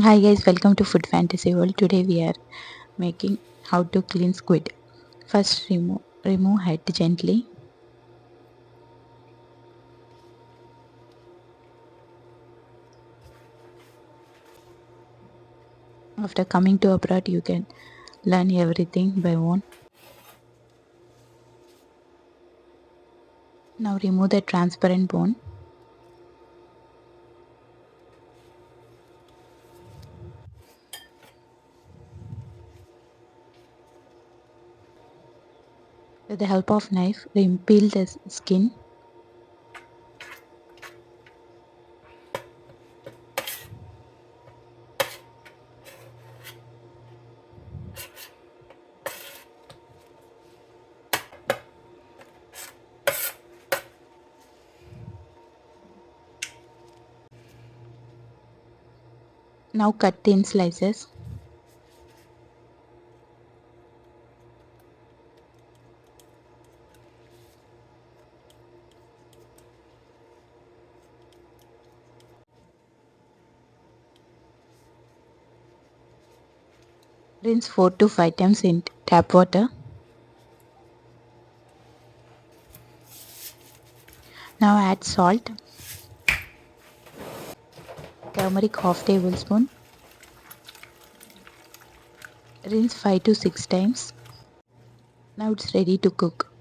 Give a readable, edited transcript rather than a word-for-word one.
Hi guys, welcome to Food Fantasy World. Today we are making how to clean squid. First remove head gently. After coming to abroad you can learn everything by own. Now remove the transparent bone. With the help of knife, peel the skin. Now cut thin slices. Rinse 4 to 5 times in tap water. Now add salt, turmeric half tablespoon. Rinse 5 to 6 times. Now it's ready to cook.